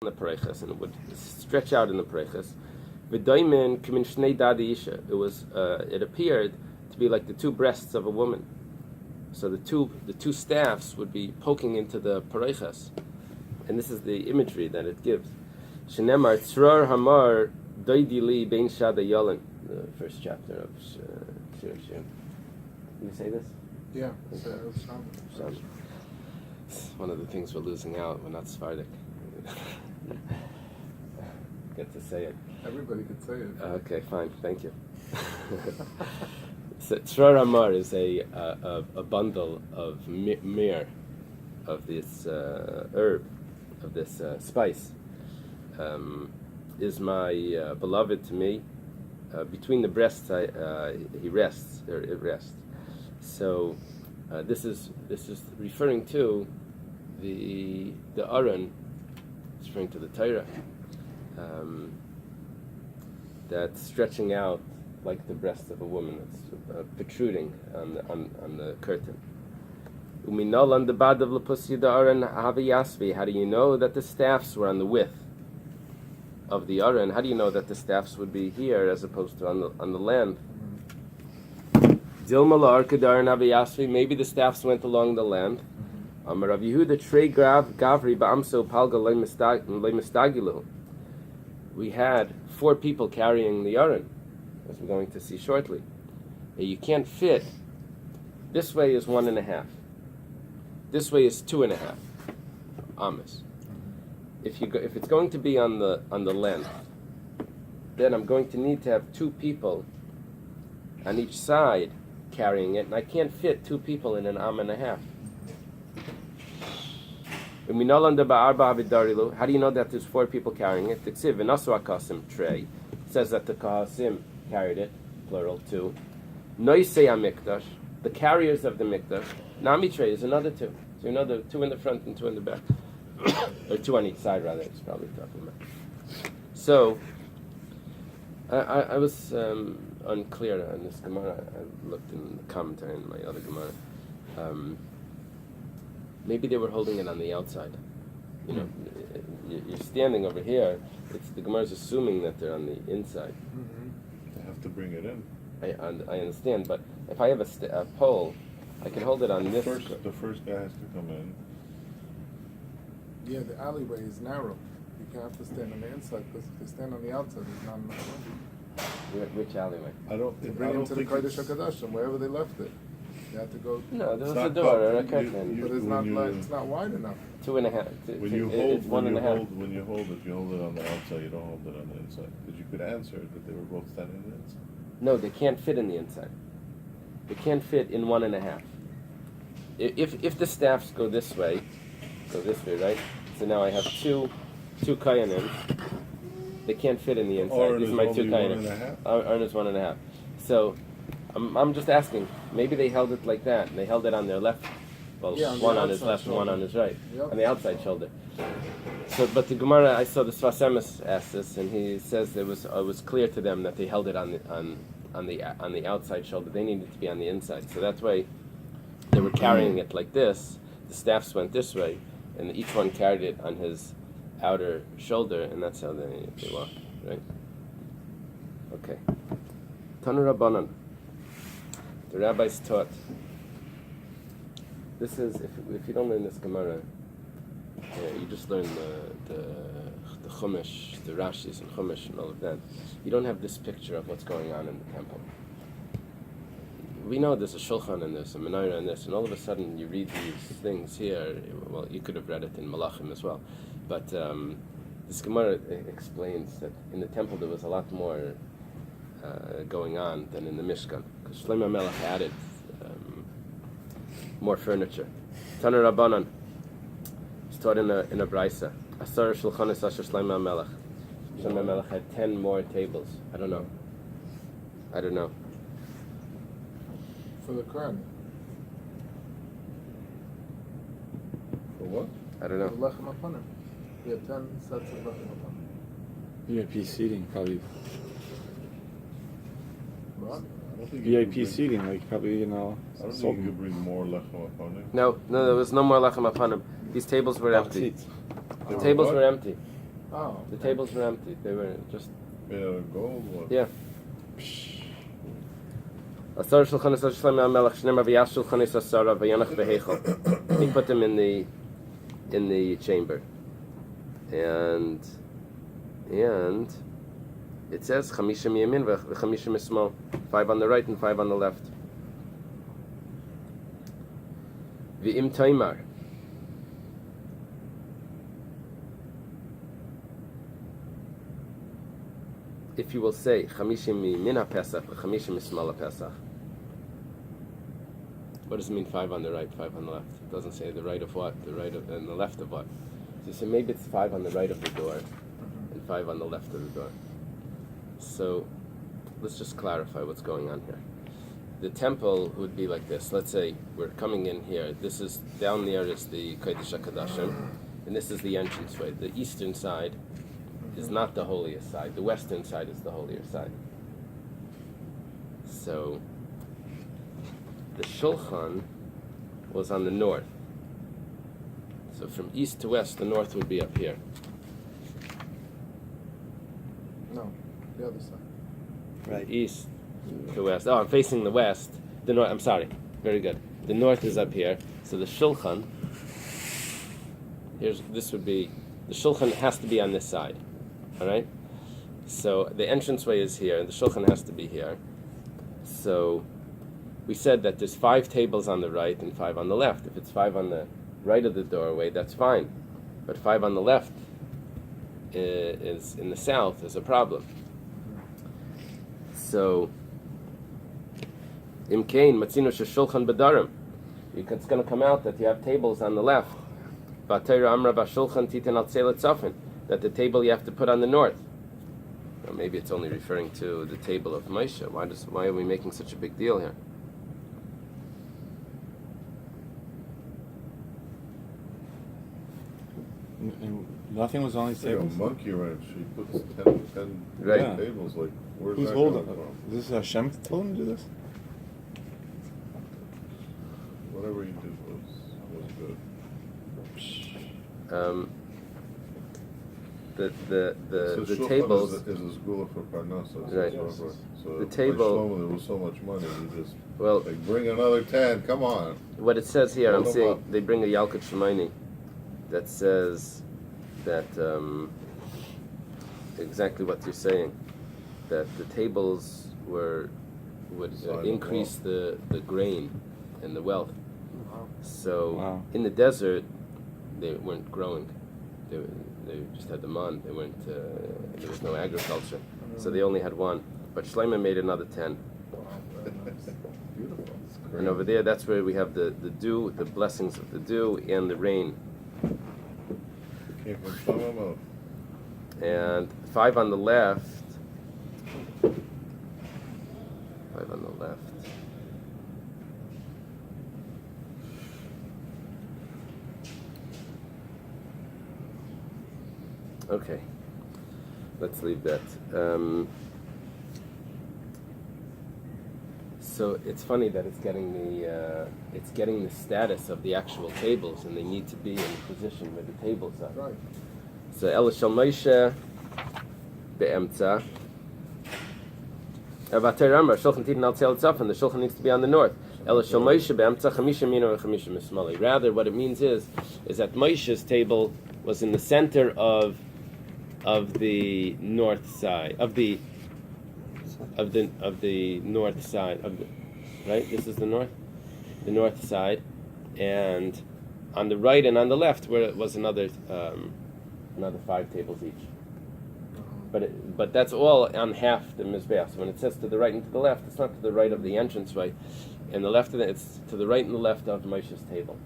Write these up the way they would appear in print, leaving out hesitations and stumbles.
the pareches, and it would stretch out in the pareches. V'doimin k'min shnei dadi isha. It appeared to be like the two breasts of a woman. So the two staffs would be poking into the pareches, and this is the imagery that it gives. Shenemar tzrar hamar doidi li bein shada yolin. The first chapter of Shir Shir. You say this? Yeah. Sham. One of the things we're losing out. We're not Sephardic. Get to say it. Everybody could say it. Okay, fine. Thank you. So Tzrar Amar is a bundle of mir, of this herb, of this spice. Is my beloved to me. Between the breasts, he rests, or it rests. So this is referring to the Aron. It's referring to the Torah. That's stretching out like the breast of a woman. It's protruding on the curtain. How do you know that the staffs were on the width of the Aron? How do you know that the staffs would be here as opposed to on the length? Maybe the staffs went along the length. Rav Yehuda Trey Gavri Ba'amso Palga Leimistagilu. We had 4 people carrying the Aron, as we're going to see shortly. You can't fit. This way is 1.5. This way is 2.5 amas. If it's going to be on the length, then I'm going to need to have 2 people on each side carrying it, and I can't fit 2 people in an 1.5. How do you know that there's 4 people carrying it? It says that the Kahasim carried it, plural, 2. Noisei HaMikdash, the carriers of the Mikdash. Nami Trey is another 2. So another 2 in the front and 2 in the back. Or 2 on each side, rather, it's probably talking about. So, I was unclear on this Gemara. I looked in the commentary in my other Gemara. Maybe they were holding it on the outside. You know, you're standing over here. The Gemara's assuming that they're on the inside. They have to bring it in. I understand, but if I have a pole, I can hold it on this. The first guy has to come in. Yeah, the alleyway is narrow. You have to stand on the inside, because if they stand on the outside, there's not enough room. Which alleyway? They bring it to the Kodesh HaKadoshim, wherever they left it. You have to go. No, there was a door or a curtain. But it's not wide enough. 2.5. When you hold it, you hold it on the outside. You don't hold it on the inside, because you could answer that they were both standing on the inside. No, they can't fit in the inside. They can't fit in 1.5. If the staffs go this way, right? So now I have two kayanim. They can't fit in the inside. These are my 2 kayanim. Aron is 1.5. So I'm just asking. Maybe they held it like that, and they held it on their left. Well, one on his left and one on his right, on the outside shoulder. So, but the Gemara, I saw the Sfas Emes asked this, and he says it was clear to them that they held it on the outside shoulder. They needed to be on the inside. So that's why they were carrying it like this. The staffs went this way, and each one carried it on his outer shoulder, and that's how they walked, right? Okay. Tanu Rabbanan. The rabbis taught. This is if you don't learn this Gemara, you just learn the Chumash, the Rashis and Chumash and all of that. You don't have this picture of what's going on in the temple. We know there's a Shulchan and there's a Menorah and this, and all of a sudden you read these things here. Well, you could have read it in Menachem as well, but this Gemara explains that in the temple there was a lot more going on than in the Mishkan, because Shlomo Melech added more furniture. Tanu Rabbanan. It's taught in a Braisa. Asar Shulchanis Asher Shlomo Melech. Shlomo Melech had 10 more tables. I don't know. For the Quran. For what? I don't know. The Lechem Apanim. We had 10 sets of Lechem Apanim. VIP seating, probably. What? VIP seating, like probably, I don't think you could bring more lechem apanim. No, there was no more lechem apanim. These tables were empty. The tables were empty. Oh. The tables were empty. They were just Made out of gold. What? yeah. Asar shulchan asar shleim melech shneimar v'yas shulchan is asara v'yanach v'heichel. He put them in the chamber, and it says chamishim yamin v'chamishim mismal, 5 on the right and 5 on the left. V'im taimar. If you will say chamishim min haPesach v'chamishim mismal haPesach, what does it mean 5 on the right, 5 on the left? It doesn't say the right of what, the right of and the left of what. So you say maybe it's 5 on the right of the door and 5 on the left of the door. So let's just clarify what's going on here. The temple would be like this. Let's say we're coming in here. This is down there is the Kodesh HaKodashim, and this is the entranceway. The eastern side is not the holiest side. The western side is the holier side. So the shulchan was on the north. So from east to west, the north would be up here. No, the other side. Right. East to west. Oh, I'm facing the west. The north. I'm sorry. Very good. The north is up here. So the shulchan. This would be the shulchan has to be on this side. All right. So the entranceway is here, and the shulchan has to be here. So we said that there's 5 tables on the right and 5 on the left. If it's 5 on the right of the doorway, that's fine. But 5 on the left is in the south is a problem. So, imkain matzino sheshulchan b'darim. It's going to come out that you have tables on the left. B'atayra amra b'shulchan titan al tzelet tzafin. That the table you have to put on the north. Or maybe it's only referring to the table of Moshe. Why are we making such a big deal here? And nothing was on these It's like a tables? monkey wrench. He puts 10 Right. Yeah. tables. Like, where's Who's that holding? coming from? Is this Hashem told him to do this? Whatever he did was good. The So Shulchan tables. is a gula for Parnasa. Right. So The like table- Shlomo, there was so much money. He just Well, like bring another 10. Come on. what it says here, I'm Hold 'em seeing up. they bring a Yalkut Shemaini that says that exactly what you're saying, that the tables would Side of increase the grain and the wealth. Wow. So Wow. in the desert, they weren't growing. They just had the man. They weren't. There was no agriculture, so they only had one. But Shlomo made another 10. Wow, very nice. Beautiful. And over there, that's where we have the dew, the blessings of the dew and the rain. Came from Shlomo. And 5 on the left. 5 on the left. Okay, let's leave that. So it's funny that it's getting the status of the actual tables, and they need to be in the position where the tables are. Right. So Eily shel Moshe be'emtza. Avatei Rambam shulchan titan al tzel tzafin. The shulchan needs to be on the north. Eily shel Moshe be'emtza chamisha mina v'chamisha mismali. Rather, what it means is that Moshe's table was in the center of the north side of the north side of the, right. This is the north side, and on the right and on the left where it was another 5 tables each. But that's all on half the mizbeach. So when it says to the right and to the left, it's not to the right of the entranceway, and the left of it, it's to the right and the left of Moshe's table.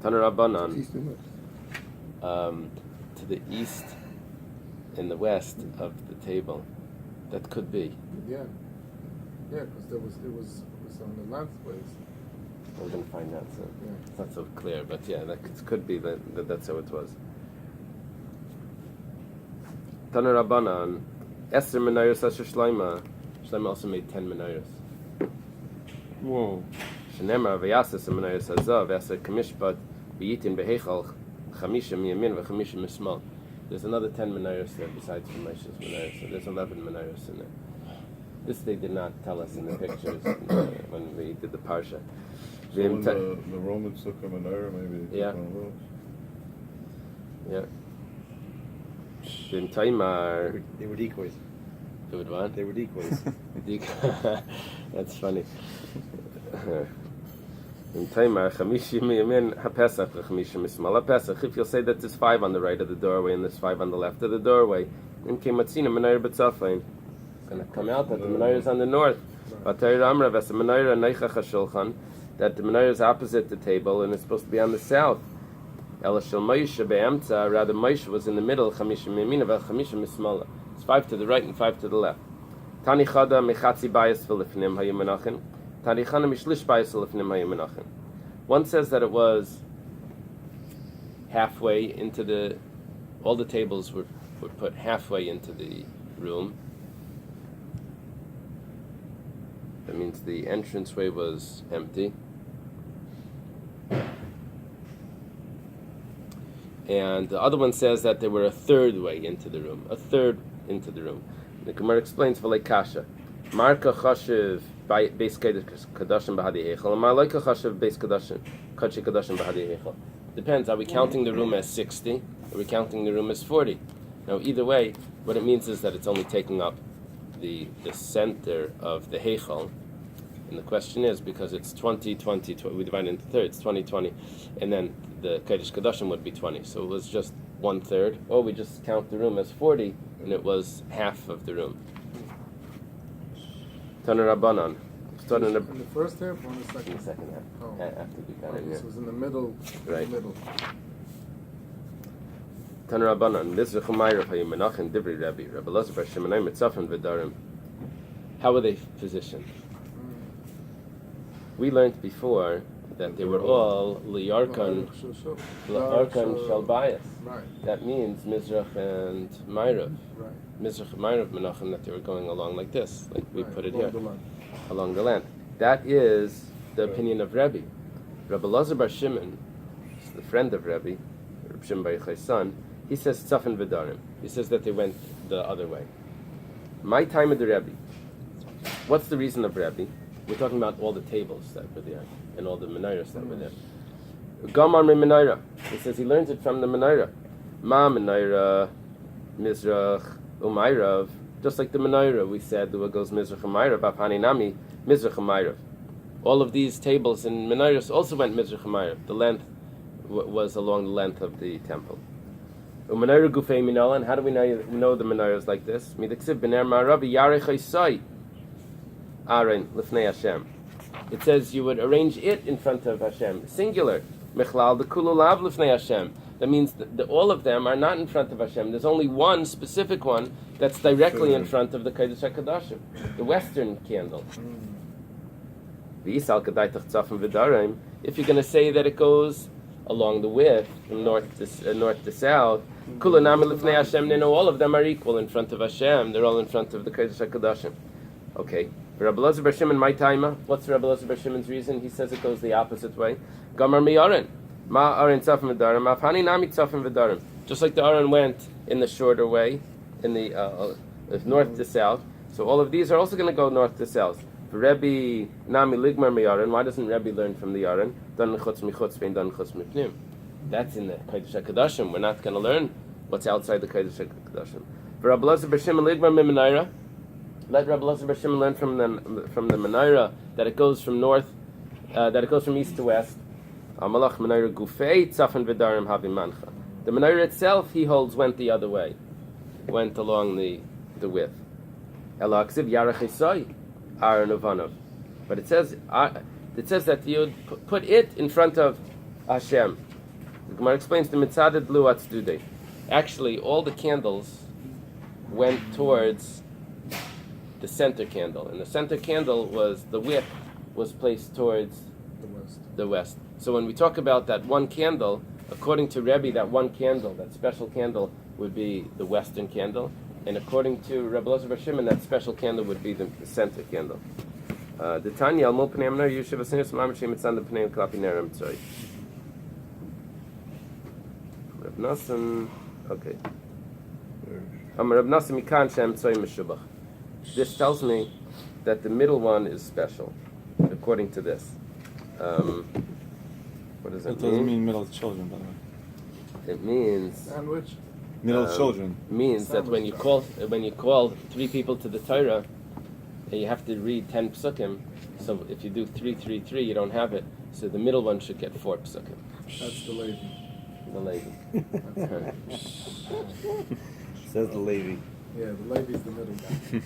Taner Rabbanan, to the east and the west of the table. That could be. Yeah. Yeah, because it was on the lengthways. We're going to find out soon. Yeah. It's not so clear, but yeah, that could be that's how it was. Taner Rabbanan, Esther Menayos Asher Shlomo. Shlomo also made 10 Menayos. Whoa. Shenemar v'yasas Menayos Hazav Esther Kamishpat B'yitin Behechal Chamishim Yamin v'Chamishim Mismal. There's another 10 menorahs there besides for Moshe's menorah, so there's 11 menorahs in there. This they did not tell us in the pictures when we did the parsha. So when the Romans took a menorah, maybe they took one of those. Yeah. Vim Taimar. They were decoys. They would what? They were decoys. That's funny. In Taimar, Chamishi Miyamin HaPesach, Chamishi Mismal HaPesach. If you'll say that there's 5 on the right of the doorway and there's 5 on the left of the doorway, in Kematzina Menorah B'Tzafein, it's going to come out that the menorah is on the north. That the menorah is opposite the table and it's supposed to be on the south. Rather, Moshe was in the middle. It's 5 to the right and 5 to the left. Tani Chada Mechatzi Bais Filifnim Hayu Menachem. Tani Chana Mishlish Bais Filifnim Hayu Menachem. One says that it was halfway into the. All the tables were put halfway into the room. That means the entranceway was empty. And the other one says that they were a third way into the room. A third into the room. The Gemara explains V'lei Kasha. Marka Chashiv Beis Kadashim B'Hadi Eichel. And Marka Chashiv Beis Kadashim B'Hadi Eichel. Depends. Are we counting the room as 60? Are we counting the room as 40? Now, either way, what it means is that it's only taking up the center of the Heichel. And the question is, because it's 20, we divide it into thirds, 20, 20, and then the Kodesh Kodashim would be 20. So it was just 1/3, or we just count the room as 40, and it was half of the room. Taner Rabbanan. In the first half or in the second? In the second half. Oh. After we got in This was in the middle. Right. Middle. Taner Rabbanan. Mizrach Umayrav Hayu Menachem Divri Rabbi. Rabbi Elazar Bar Shemonai Mitzafim V'Darim. How were they positioned? We learned before that they were all Liyarkan Shal Bais. Right. That means Mizrach and Mayrav. Right. Mizrach and Mayrav Menachem, that they were going along like this, like we put it along here, the line. along the land. That is the opinion of Rabbi. Rabbi Elazar Bar Shimon, the friend of Rabbi Shimon Bar Yochai's son, he says Tzafin V'Darim. He says that they went the other way. My time of the Rabbi. What's the reason of Rabbi? We're talking about all the tables that were there and all the menorahs that were there. Gamar me menorah. He says he learns it from the menorah. Ma menorah, Mizrach, Umayrav. Just like the menorah, we said the goes Mizrach Umayrav, Afhani Nami, Mizrach Umayrav. All of these tables and menorahs also went Mizrach Umayrav. The length was along the length of the temple. Umenorah Gufei Minala. And how do we know the menorahs like this? Midaksiv Bener Ma'aravi Yarech Haisai. Aaron Lifnei Hashem. It says you would arrange it in front of Hashem, singular. Mechlal the Kululav Lifnei Hashem. That means that all of them are not in front of Hashem. There's only one specific one that's directly in front of the Kodesh HaKadoshim, the western candle. If you're going to say that it goes along the width from north to south, all of them are equal in front of Hashem. They're all in front of the Kodesh HaKadoshim. Okay. Rabbi Elazar Bar Shimon, my taima. What's Rabbi Elazar Bar Shimon's reason? He says it goes the opposite way. Gamar mi Aron. Ma Aron tzafim v'darim. Afhani nami tzafim v'darim. Just like the Aron went in the shorter way, in the north to south. So all of these are also going to go north to south. Rebbe nami ligmar mi Aron. Why doesn't Rebbe learn from the Aron? Dan chutz mi chutz vein dan chutz mi pnim. That's in the Kodesh HaKadoshim. We're not going to learn what's outside the Kodesh HaKadoshim. Rabbi Elazar Bar Shimon ligmar mi menorah. Let Rabbi Elazar Bar Shimon learn from the menorah that it goes from north, that it goes from east to west. Amalach menorah gufei tzafin v'darim havi mancha. The menorah itself, he holds, went the other way, went along the width. Elaksiv yarachisai Aaron Uvanov. But it says that you would put it in front of Hashem. The Gemara explains the mitzaded lu atzdude. Actually, all the candles went towards the center candle, and the center candle the wick was placed towards the west. So when we talk about that one candle, according to Rebbe, that one candle, that special candle, would be the western candle, and according to Rabbi Elazar Bar Shimon, that special candle would be the center candle. The Tanya al pnei amnar yushav asinis mamash mitzan the pnei klapi nerem tzoi. Reb Nassan, okay. This tells me that the middle one is special, according to this. What does It it doesn't mean? mean middle children, by the way. It means Sandwich. Middle Um, children. means that when you call 3 people to the Torah, and you have to read 10 psukim. So if you do 333, you don't have it. So the middle one should get 4 psukim. That's the lady. The lady. Says the lady. Yeah, the lady's the middle guy.